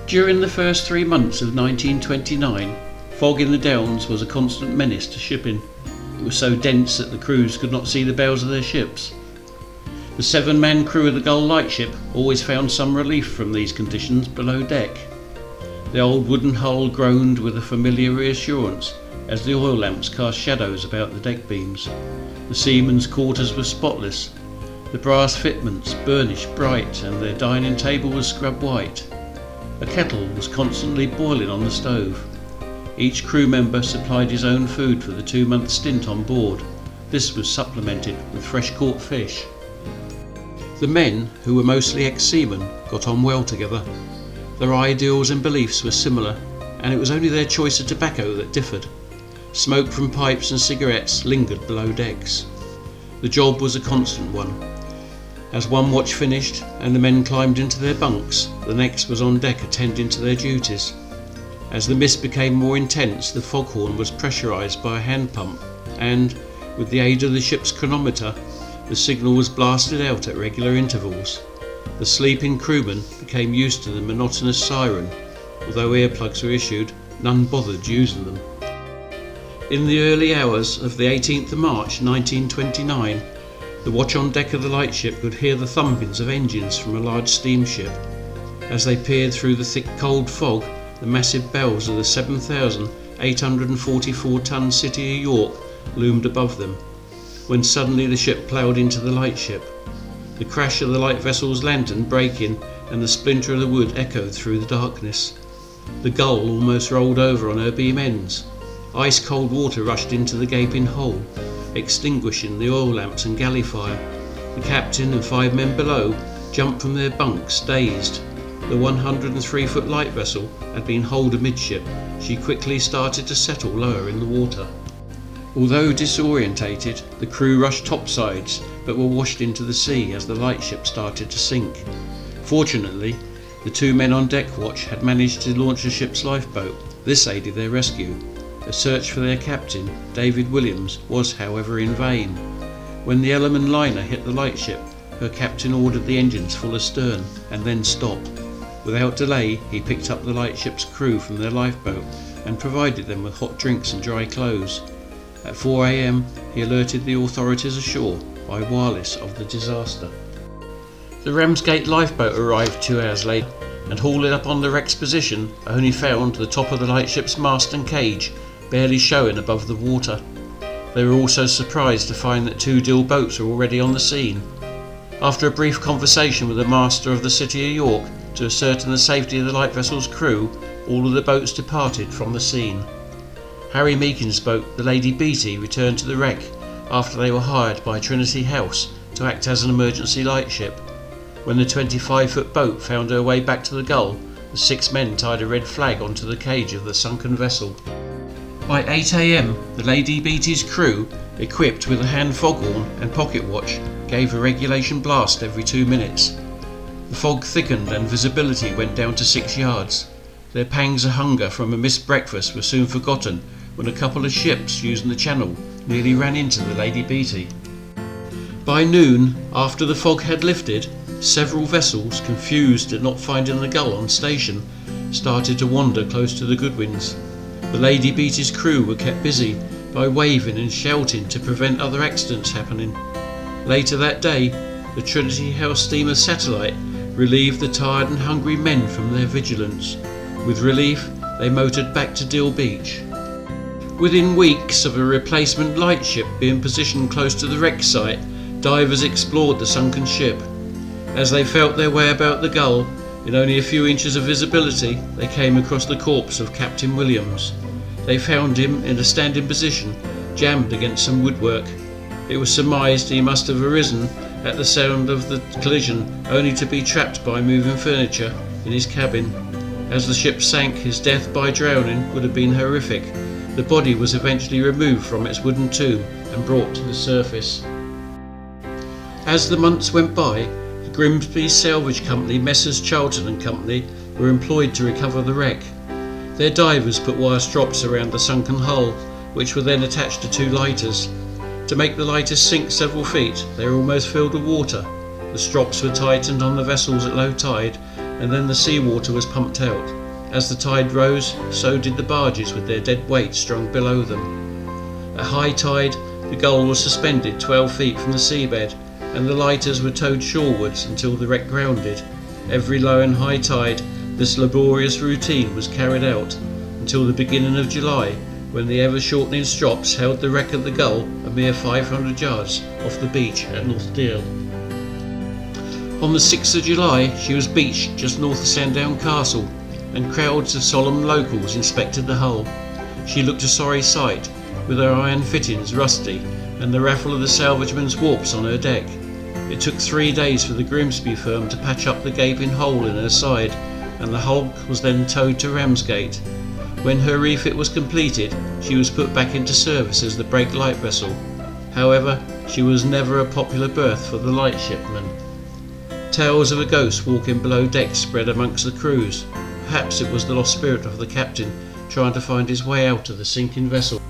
During the first 3 months of 1929, fog in the Downs was a constant menace to shipping. It was so dense that the crews could not see the bows of their ships. The 7-man crew of the Gull Lightship always found some relief from these conditions below deck. The old wooden hull groaned with a familiar reassurance as the oil lamps cast shadows about the deck beams. The seamen's quarters were spotless. The brass fitments burnished bright and their dining table was scrubbed white. A kettle was constantly boiling on the stove. Each crew member supplied his own food for the 2-month stint on board. This was supplemented with fresh caught fish. The men, who were mostly ex-seamen, got on well together. Their ideals and beliefs were similar, and it was only their choice of tobacco that differed. Smoke from pipes and cigarettes lingered below decks. The job was a constant one. As one watch finished and the men climbed into their bunks, the next was on deck attending to their duties. As the mist became more intense, the foghorn was pressurised by a hand pump, and, with the aid of the ship's chronometer, the signal was blasted out at regular intervals. The sleeping crewmen became used to the monotonous siren. Although earplugs were issued, none bothered using them. In the early hours of the 18th of March 1929, the watch on deck of the lightship could hear the thumpings of engines from a large steamship. As they peered through the thick cold fog, the massive bells of the 7,844-ton city of York loomed above them, when suddenly the ship ploughed into the lightship. The crash of the light vessel's lantern breaking and the splinter of the wood echoed through the darkness. The Gull almost rolled over on her beam ends. Ice-cold water rushed into the gaping hole, extinguishing the oil lamps and galley fire. The captain and 5 men below jumped from their bunks, dazed. The 103-foot light vessel had been holed amidship. She quickly started to settle lower in the water. Although disorientated, the crew rushed topsides, but were washed into the sea as the lightship started to sink. Fortunately, the 2 men on deck watch had managed to launch the ship's lifeboat. This aided their rescue. The search for their captain, David Williams, was, however, in vain. When the Ellerman liner hit the lightship, her captain ordered the engines full astern and then stopped. Without delay, he picked up the lightship's crew from their lifeboat and provided them with hot drinks and dry clothes. At 4 a.m, he alerted the authorities ashore by wireless of the disaster. The Ramsgate lifeboat arrived 2 hours later and hauled it up on the wreck's position, only found the top of the lightship's mast and cage barely showing above the water. They were also surprised to find that 2 Dill boats were already on the scene. After a brief conversation with the master of the City of York to ascertain the safety of the light vessel's crew, all of the boats departed from the scene. Harry Meakin's boat, the Lady Beatty, returned to the wreck after they were hired by Trinity House to act as an emergency lightship. When the 25-foot boat found her way back to the Gull, the 6 men tied a red flag onto the cage of the sunken vessel. By 8 a.m, the Lady Beatty's crew, equipped with a hand foghorn and pocket watch, gave a regulation blast every 2 minutes. The fog thickened and visibility went down to 6 yards. Their pangs of hunger from a missed breakfast were soon forgotten when a couple of ships using the channel nearly ran into the Lady Beatty. By noon, after the fog had lifted, several vessels, confused at not finding the Gull on station, started to wander close to the Goodwins. The Lady Beatty's crew were kept busy by waving and shouting to prevent other accidents happening. Later that day, the Trinity House steamer Satellite relieved the tired and hungry men from their vigilance. With relief, they motored back to Dill Beach. Within weeks of a replacement lightship being positioned close to the wreck site, divers explored the sunken ship. As they felt their way about the Gull, in only a few inches of visibility, they came across the corpse of Captain Williams. They found him in a standing position, jammed against some woodwork. It was surmised he must have arisen at the sound of the collision, only to be trapped by moving furniture in his cabin. As the ship sank, his death by drowning would have been horrific. The body was eventually removed from its wooden tomb and brought to the surface. As the months went by, the Grimsby Salvage Company, Messrs Charlton and Company, were employed to recover the wreck. Their divers put wire strops around the sunken hull, which were then attached to 2 lighters. To make the lighters sink several feet, they were almost filled with water. The strops were tightened on the vessels at low tide and then the seawater was pumped out. As the tide rose, so did the barges with their dead weight strung below them. At high tide, the Gull was suspended 12 feet from the seabed, and the lighters were towed shorewards until the wreck grounded. Every low and high tide, this laborious routine was carried out until the beginning of July, when the ever-shortening strops held the wreck of the Gull a mere 500 yards off the beach at North Deal. On the 6th of July, she was beached just north of Sandown Castle, and crowds of solemn locals inspected the hull. She looked a sorry sight, with her iron fittings rusty and the raffle of the salvagemen's warps on her deck. It took 3 days for the Grimsby firm to patch up the gaping hole in her side, and the hulk was then towed to Ramsgate. When her refit was completed, she was put back into service as the brake light vessel. However, she was never a popular berth for the lightshipmen. Tales of a ghost walking below deck spread amongst the crews. Perhaps it was the lost spirit of the captain trying to find his way out of the sinking vessel.